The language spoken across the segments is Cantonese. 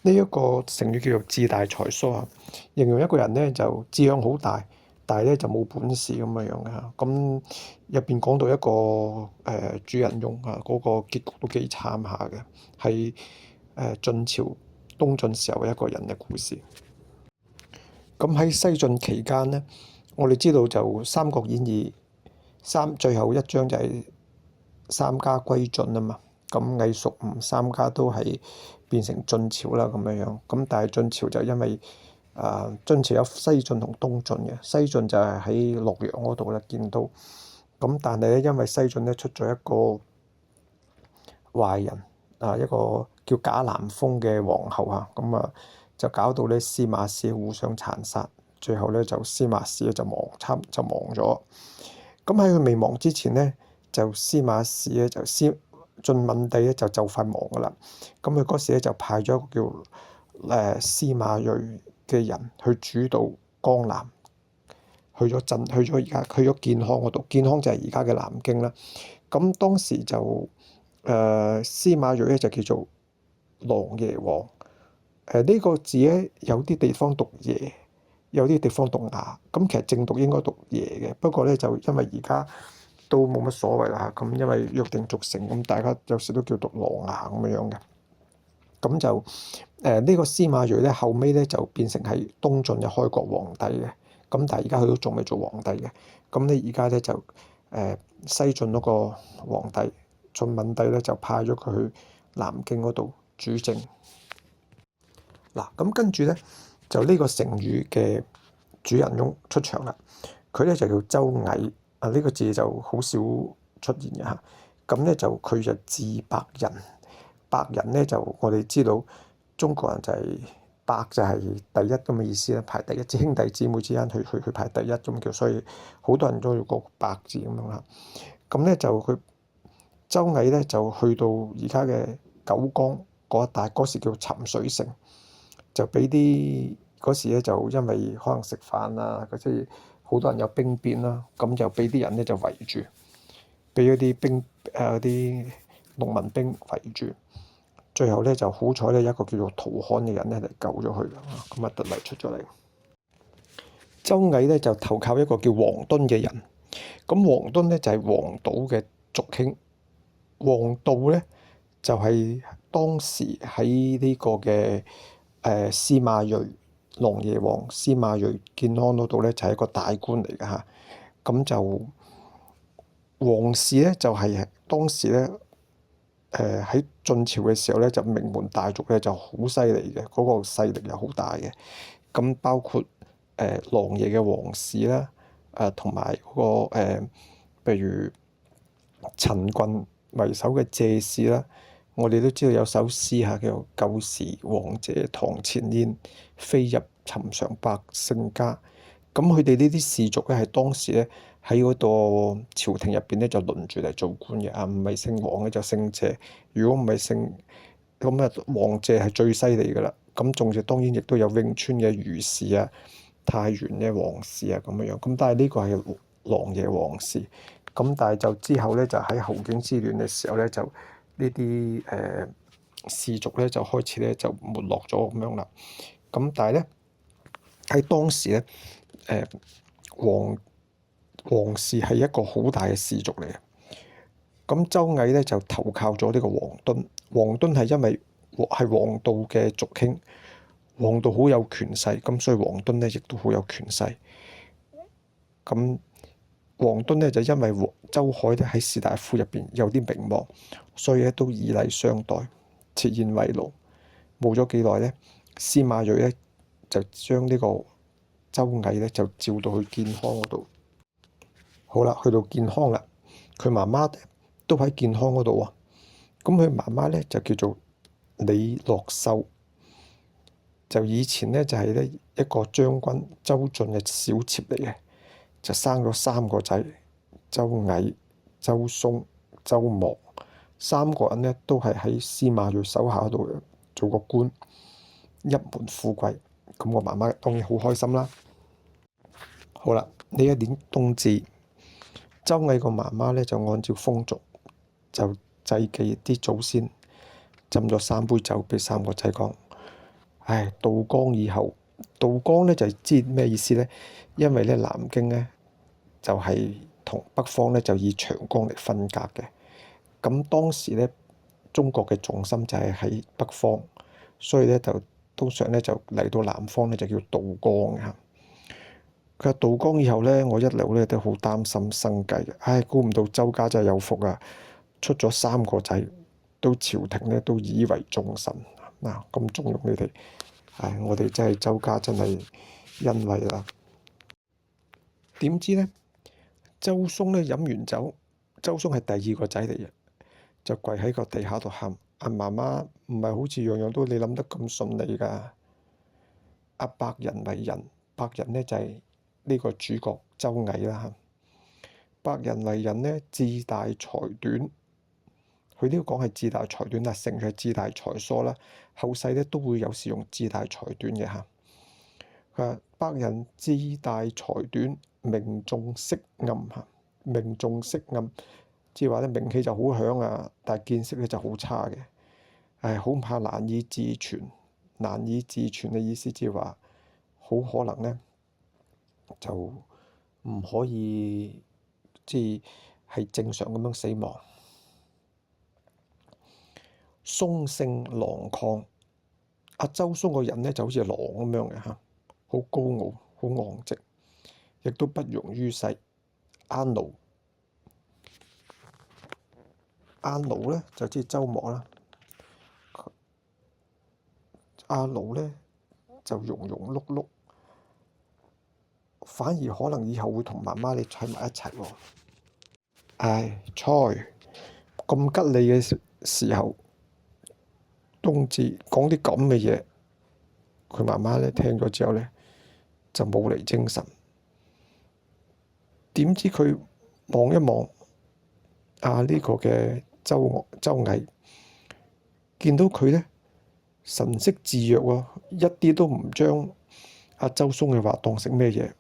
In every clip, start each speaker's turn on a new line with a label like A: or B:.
A: 呢一個成語叫做志大才疏啊，形容一個人咧就志向好大，但係咧就冇本事咁樣樣嘅嚇。咁入邊講到一個主人翁啊，嗰個結局都幾慘下嘅，係晉朝東晉時候一個人嘅故事。咁喺西晉期間咧，我哋知道就《三國演義》最後一章就係三家歸晉啊嘛。咁魏、蜀、吳三家都係變成晉朝啦咁樣樣。咁但係晉朝就因為晉朝有西晉同東晉嘅，西晉就係喺洛陽嗰度咧見到。咁但係咧因為西晉咧出咗一個壞人一個叫賈南風嘅皇后啊，咁就搞到咧司馬氏互相殘殺，最後咧就司馬氏咧就亡咗。咁喺佢未亡之前咧，就司馬氏咧就晉文帝咧就快亡噶啦。咁佢嗰時咧就派咗一個叫司馬睿嘅人去主導江南，去咗建康嗰度，建康就係而家嘅南京啦。咁當時就司馬睿咧就叫做琅琊王。呢個字咧有啲地方讀耶，有啲地方讀牙。咁其實正讀應該讀耶嘅，不過咧就因為而家都冇乜所謂啦。咁因為約定俗成，咁大家有時都叫讀琅琊咁樣嘅。咁就呢個司馬睿咧後尾咧就變成係東晉嘅開國皇帝嘅。咁但係而家佢都仲未做皇帝嘅。咁你而家咧就西晉嗰個皇帝晉文帝咧就派咗佢去南京嗰度主政。嗱，咁跟住咧就呢個成語嘅主人翁出場啦。佢咧就叫周蟻啊，呢個字就好少出現嘅嚇。咁咧就佢就字伯仁，伯仁咧就我哋知道中國人就係伯就係第一咁嘅意思啦，排第一，即兄弟姊妹之間去排第一咁叫，所以好多人都要個伯字咁樣啦。咁咧就佢周蟻咧就去到而家嘅九江嗰一帶，嗰時叫沉水城。就俾啲嗰時咧，就因為可能食飯啊，即係好多人有兵變啦，咁就俾啲人咧就圍住，俾嗰啲啲農民兵圍住。最後咧就好彩咧，一個叫做陶侃嘅人咧嚟救咗佢，咁得嚟出咗嚟。周蟻咧就投靠一個叫王敦嘅人，咁王敦咧就係黃島嘅族兄。黃道咧就係當時喺呢個嘅司馬睿琅琊王司馬睿建康嗰度咧就係一個大官嚟嘅嚇。咁就王氏咧就係當時咧喺晉朝嘅時候咧就名門大族咧就好犀利嘅，嗰個勢力又好大嘅。咁包括琅琊嘅王氏啦，同埋嗰個譬如陳郡為首嘅謝氏啦。我哋都知道有首詩嚇叫做舊時王謝堂前燕，飛入尋常百姓家。咁佢哋呢啲氏族咧係當時咧喺嗰個朝廷入邊咧就輪住嚟做官嘅，唔係姓王嘅就姓謝。如果唔係姓咁王謝係最犀利噶啦。咁仲就當然亦都有潁川嘅虞氏啊、太原嘅王氏啊咁樣。咁但係呢個係琅琊王氏。咁但係就之後咧就喺後景之亂嘅時候咧就呢啲氏族咧就開始咧就沒落咗咁樣啦。咁但係咧喺當時咧王氏係一個好大嘅氏族嚟嘅。咁周蟻咧就投靠咗呢個王敦。王敦係因為係王導嘅族兄，王導好有權勢，咁所以王敦咧亦都好有權勢。咁王敦咧就因為周海咧喺士大夫入邊有啲名望，所以咧都以禮相待，設宴慰勞。冇咗幾耐咧，司馬睿咧就將呢個周蟻咧就召到去建康嗰度。好啦，去到建康啦，佢媽媽都喺建康嗰度喎。咁佢媽媽咧就叫做李樂秀，就以前咧就係咧一個將軍周進嘅小妾嚟嘅。就生咗3個仔，周蟻、周松、周莫。3個人咧都係喺司馬睿手下度做個官，一門富貴。咁我媽媽當然好開心啦。好啦，呢一年冬至，周蟻個媽媽咧就按照風俗就祭祀啲祖先，斟咗3杯酒俾3個仔講：唉，道光以後，道光咧就知咩意思咧？因為咧南京咧就係同北方咧就以長江嚟分隔嘅。咁當時咧中國嘅重心就係喺北方，所以咧就通常咧就嚟到南方咧就叫道光嘅。佢話道光以後咧，我一路咧都好擔心生計嘅。唉，估唔到周家真係有福啊！出咗3個仔，都朝廷咧都以為忠臣嗱，咁重用你哋。唉，我哋真係周家真係欣慰啦。點知咧，周松咧飲完酒，周松係第2個仔嚟嘅，就跪喺個地下度喊：阿媽媽，唔係好似樣樣都你諗得咁順利㗎。阿百人為人，百人咧就係呢個主角周毅啦。百人為人呢，志大才短。佢呢個講係志大才短，但成係志大才疏啦。後世咧都會有時用志大才短嘅嚇。佢話百人志大才短，名重色暗嚇。名重色暗，即係話咧名氣就好響啊，但係見識咧就好差嘅。唉，恐怕難以自存。難以自存嘅意思，即係話好可能咧就唔可以，即係正常咁樣死亡。松性狼亢，阿周松個人咧就好似狼咁樣嘅嚇，好高傲，好昂直，亦都不容於世。阿奴，阿奴咧就即係周穆啦。阿奴咧就庸庸碌碌，反而可能以後會同媽媽你喺埋一齊喎。唉，猜咁吉利嘅時候，冬至講啲咁嘅嘢，佢媽媽咧聽咗之後咧就冇嚟精神。點知佢望一望呢個嘅周毅，見到佢咧神色自若喎，一啲都唔將阿周松嘅話當成咩嘢。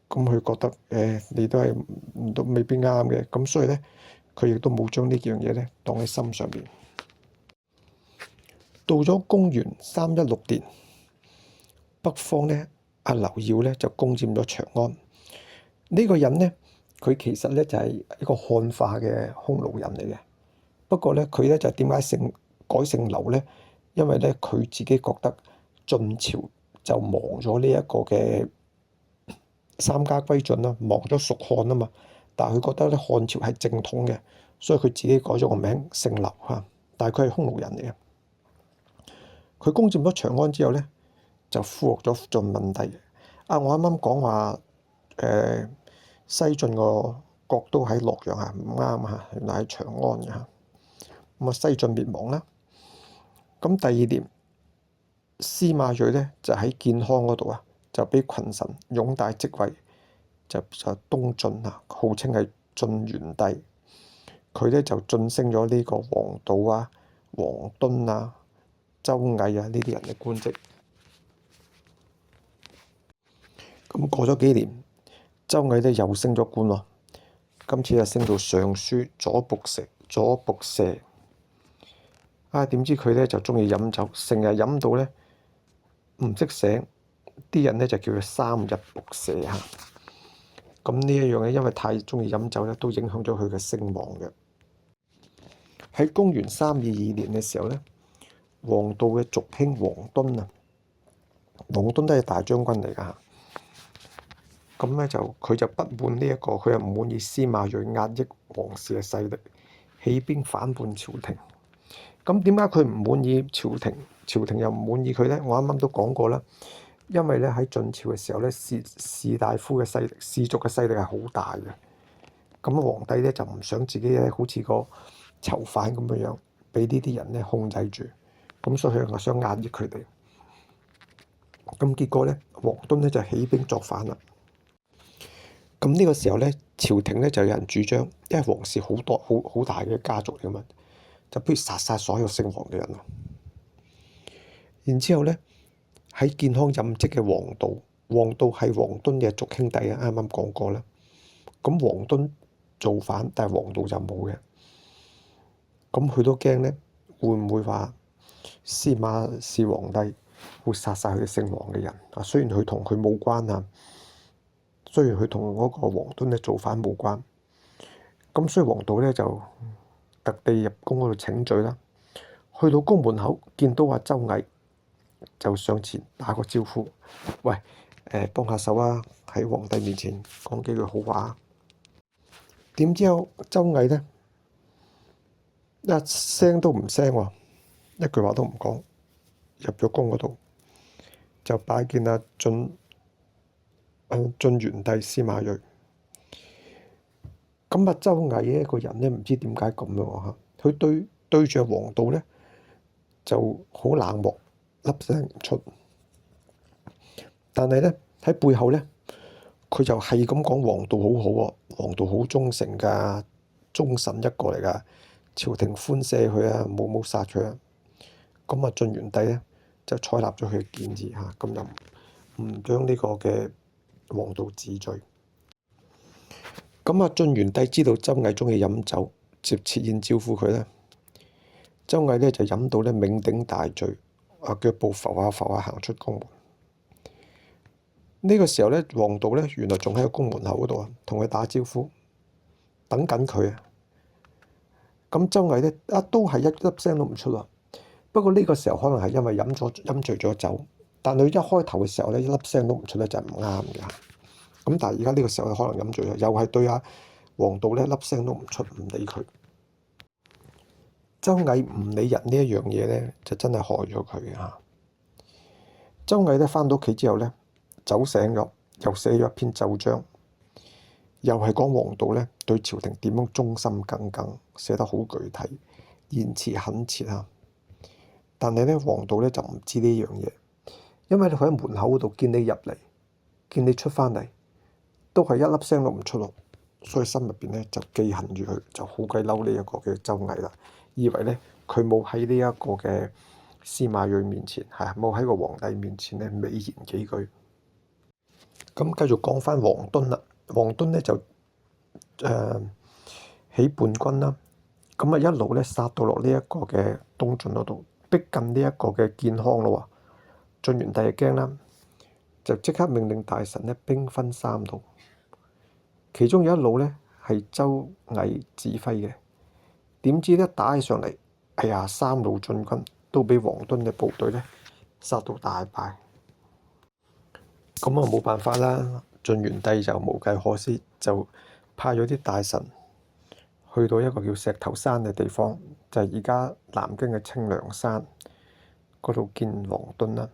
A: 咁佢覺得你都係都未必啱嘅，咁所以咧佢亦都冇將呢樣嘢咧當喺心上邊。到咗公元316年，北方咧阿劉耀咧就攻佔咗長安。呢個人咧佢其實咧就係一個漢化嘅匈奴人嚟嘅，不過咧佢咧就點解改姓劉咧？因為咧佢自己覺得晉朝就亡咗呢一個嘅三家歸晉啦，亡咗蜀漢啊嘛。但係佢覺得咧漢朝係正統嘅，所以佢自己改咗個名姓劉嚇。但係佢係匈奴人嚟嘅。佢攻佔咗長安之後咧，就俘獲咗晉文帝。我啱啱講話西晉個國都喺洛陽啊，唔啱嚇，原來喺長安嘅嚇。咁西晉滅亡啦。咁第2年，司馬睿咧就喺建康嗰度啊，就俾群臣擁戴即位，就東晉啊，號稱係晉元帝。佢咧就晉升咗呢個王導啊、王敦啊、周毅啊呢啲人嘅官職。咁過咗幾年，周毅咧又升咗官喎，今次就升到尚書左僕射。點知佢咧就中意飲酒，成日飲到咧唔識醒，啲人咧就叫佢3日僕射嚇。咁呢一樣咧，因為太中意飲酒咧，都影響咗佢嘅聲望嘅。喺公元322年嘅時候咧，王導嘅族兄王敦啊，王敦都係大將軍嚟㗎嚇。咁咧佢就不滿呢一個，佢又唔滿意司馬睿壓抑皇室嘅勢力，起兵反叛朝廷。咁點解佢唔滿意朝廷？朝廷又唔滿意佢咧？我啱啱都講過啦，因為咧喺晉朝嘅時候咧，士大夫嘅勢力、士族嘅勢力係好大嘅。咁皇帝咧就唔想自己咧好似個囚犯咁樣樣，俾呢啲人咧控制住。咁所以佢想壓抑佢哋。咁結果咧，王敦咧就起兵作反啦。咁呢個時候咧，朝廷咧就有人主張，因為皇室好大嘅家族嚟嘛，就不如殺晒所有姓王嘅人咯。然之後咧，喺建康任職嘅王導係王敦嘅族兄弟啊，啱啱講過啦。咁王敦造反，但係王導就冇嘅。咁佢都驚咧，會唔會話司馬氏皇帝會殺晒佢哋姓王嘅人啊。雖然佢同佢冇關啊，雖然佢同嗰個王敦嘅造反冇關，咁所以王導咧就特地入宮嗰度請罪啦。去到宮門口見到阿周毅，就上前打個招呼：喂，幫下手啊！喺皇帝面前講幾句好話。點知周毅呢，一聲都唔聲喎，一句話都唔講，入咗宮嗰度就拜見阿晉元帝司馬睿。咁阿周毅呢個人呢，唔知點解咁樣喎，佢對住王導呢就好冷漠，粒聲唔出。但係呢，喺背後呢，佢就係咁講王導好好喎，王導好忠誠㗎，忠臣一個嚟㗎，朝廷寬赦佢啊，冇殺佢啊。咁啊，晉元帝呢，就採納咗佢嘅建議嚇，咁就唔將呢個嘅王導治罪。咁啊，晉元帝知道周毅中意飲酒，接設宴招呼佢咧。周毅呢，就飲到呢酩酊大醉，啊腳步浮下浮下行出宮門。呢個時候呢，王導呢，原來仲喺個宮門口嗰度啊，同佢打招呼，等緊佢啊。咁周毅呢，都係一粒聲都唔出啊。不過呢個時候可能係因為飲醉咗酒，但佢一開頭嘅時候呢，一粒聲都唔出呢，就係唔啱嘅。咁但係而家呢個時候可能飲醉咗，又係對阿王導呢，粒聲都唔出，唔理佢。周毅唔理人呢一樣嘢呢，就真係害咗佢啊。周毅呢，返到屋企之後呢，酒醒咗，又寫咗一篇奏章，又係講王導呢對朝廷點樣忠心耿耿，寫得好具體，言辭懇切啊。但係呢，王導呢就唔知呢樣嘢，因為佢喺門口嗰度見你入嚟，見你出返嚟，都係一粒聲都唔出咯，所以心入邊呢就記恨住佢，就好鬼嬲呢一個嘅周毅啦。以為呢，佢冇喺呢一個嘅司馬睿面前，冇喺個皇帝面前呢美言幾句。咁繼續講返王敦啦，王敦呢就起叛軍啦，咁啊一路呢殺到落呢一個嘅東晉嗰度，逼近呢一個嘅建康咯。晉元帝就驚啦，就即刻命令大臣呢兵分三路，其中有一路呢係周毅指揮嘅。點知呢打起上嚟，哎呀，三路進軍都俾王敦嘅部隊呢殺到大敗。咁啊冇辦法啦，晉元帝就無計可施，就派咗啲大臣去到一個叫石頭山嘅地方，就係而家南京嘅清涼山嗰度見王敦啦。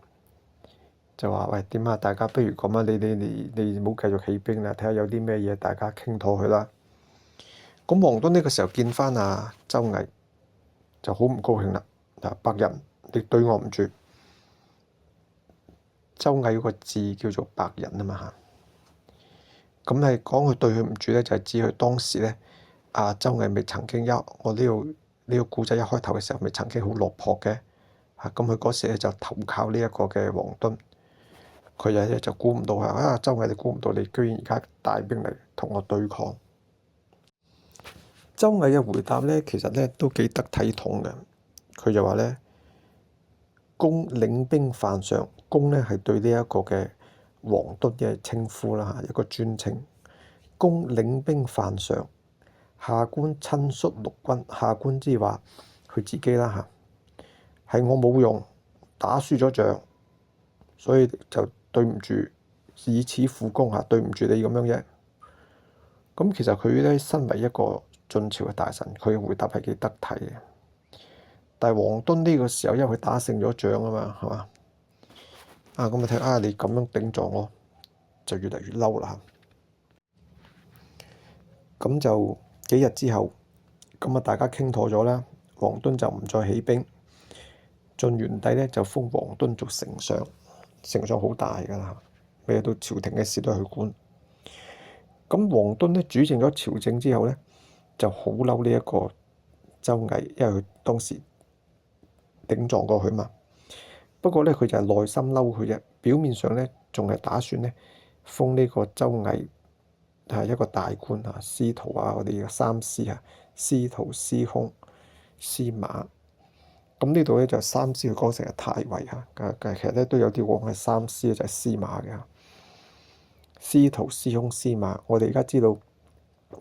A: 就話喂，點啊？大家不如咁啊，你唔好繼續起兵啦，睇下有啲咩嘢大家傾妥佢啦。咁王敦呢個時候見翻阿周毅就好唔高興啦。嗱，白人你對我唔住，周毅嗰個字叫做白人啊嘛嚇。咁你講佢對佢唔住咧，就係指佢當時咧，阿周毅咪曾經我呢個故仔一開頭嘅時候咪曾經好落魄嘅嚇。咁佢嗰時咧就投靠呢一個嘅王敦。佢日就估唔到啊！周毅，你估唔到你居然而家帶兵嚟同我對抗。周毅嘅回答呢，其實呢都幾得體統嘅。佢就話呢，公領兵犯上，公呢係對呢一個嘅王敦嘅稱呼啦，一個尊稱。公領兵犯上，下官親率六軍，下官之話佢自己啦嚇，係我冇用，打輸咗仗，所以就對唔住，以此負公嚇，對唔住你咁樣啫。咁其實佢咧身為一個晉朝嘅大臣，佢嘅回答係幾得體嘅。但係王敦呢個時候，因為佢打勝咗仗啊嘛，係嘛？咁啊睇你咁樣頂撞我，就越嚟越嬲啦。咁就幾日之後，咁啊大家傾妥咗啦，王敦就唔再起兵，晉元帝咧就封王敦做丞相。丞相好大㗎啦，咩到朝廷嘅事都係佢管。咁王敦呢主政咗朝政之後呢，就好嬲呢一個周毅，因為佢當時頂撞過佢嘛。不過呢，佢就係內心嬲佢啫，表面上呢，仲係打算呢封呢個周毅係一個大官啊，司徒啊，我哋嘅三司啊，司徒、司空、司馬。咁呢度咧就三司佢講成係太尉嚇，其實咧都有啲講係三司就係司馬嘅嚇，司徒、司空、司馬。我哋而家知道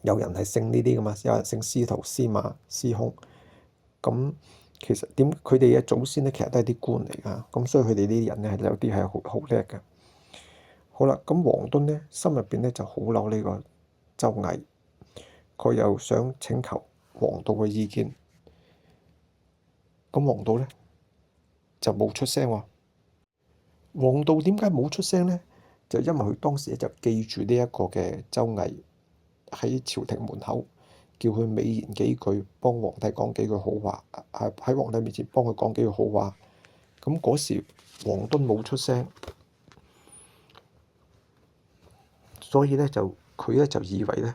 A: 有人係姓呢啲噶嘛，有人姓司徒、司馬、司空。咁其實點佢哋嘅祖先咧，其實都係啲官嚟噶，咁所以佢哋呢啲人咧係有啲係好叻嘅。好啦，咁黃敦咧心入邊咧就好嬲呢個周毅，佢又想請求黃道嘅意見。咁黃道咧就冇出聲喎。黃道點解冇出聲咧？就因為佢當時就記住呢一個嘅周毅喺朝廷門口，叫佢美言幾句，幫皇帝講幾句好話，喺皇帝面前幫佢講幾句好話。咁嗰時黃敦冇出聲，所以咧就佢咧就以為咧，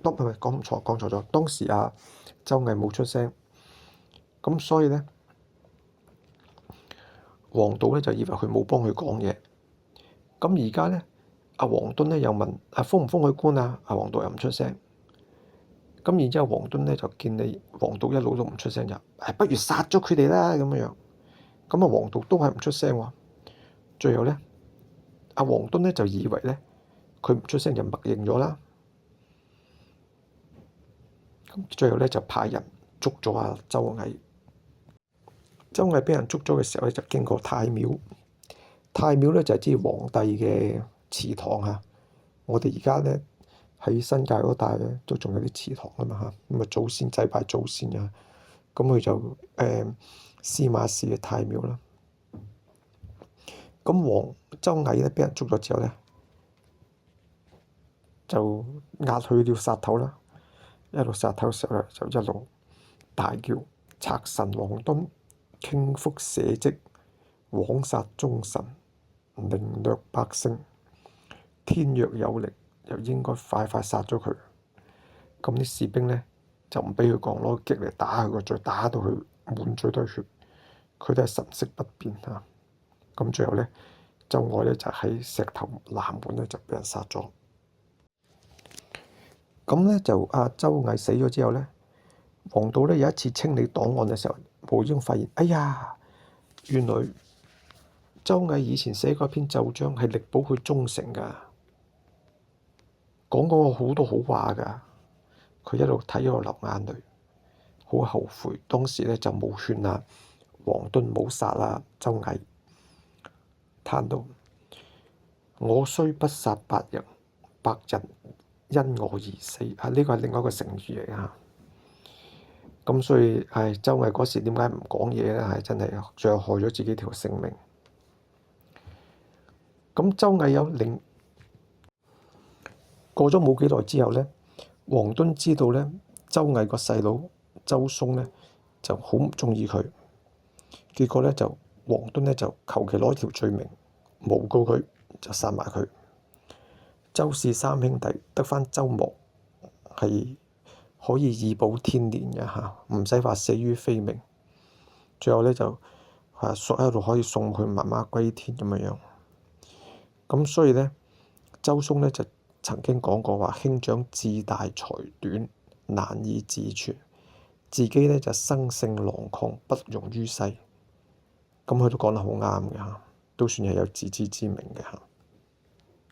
A: 唔係講錯咗。當時周毅冇出聲，咁所以咧黃道咧就以為佢冇幫佢講嘢。咁而家咧黃敦咧又問封唔封佢官啊？黃道又唔出聲。咁然之後黃敦咧就見你黃道一路都唔出聲，就不如殺咗佢哋啦咁樣。咁黃道都係唔出聲喎。最後咧黃敦咧就以為咧佢唔出聲就默認咗啦。咁最後咧就派人捉咗周毅。周毅俾人捉咗嘅時候咧就經過太廟。太廟咧就係指皇帝嘅祠堂嚇。我哋而家咧喺新界嗰帶咧都仲有啲祠堂啊嘛嚇，咁啊祖先祭拜祖先啊，咁佢就司馬氏嘅太廟啦。咁周毅咧俾人捉咗之後咧，就押去了殺頭啦。一路殺頭嘅時候咧，就一路大叫：賊臣黃敦，傾覆社稷，枉殺忠臣，凌掠百姓。天若有靈，又應該快快殺咗佢。咁啲士兵咧就唔俾佢講，攞擊嚟打佢個嘴，打到佢滿嘴都係血，佢都係神色不變嚇。咁最後咧，周毅咧就喺石頭南門咧就俾人殺咗。咁咧就周毅死咗之後咧，黃道咧有一次清理檔案嘅時候，無意中發現，哎呀，原來周毅以前寫過一篇奏章係力保佢忠誠㗎，講過好多好話㗎。佢一路睇一路流眼淚，好後悔當時咧就冇勸黃敦冇殺周毅。嘆道：我雖不殺百人，百人因我而死。呢個係另外一個成語嚟㗎。咁所以周毅嗰時點解唔講嘢咧？係真係最後害咗自己條性命。咁周毅過咗冇幾耐之後咧，黃敦知道咧周毅個細佬周嵩咧就好唔中意佢，結果咧就黃敦咧就求其攞條罪名誣告佢，就殺埋佢。周氏三兄弟得返周穆係可以以保天年嘅嚇，唔使話死於非命。最後咧就喺度可以送佢媽媽歸天咁樣。咁所以咧，周嵩咧就曾經講過話：兄長志大才短，難以自存。自己咧就生性狼亢，不容於世。咁佢都講得好啱嘅嚇，都算係有自知之明嘅嚇。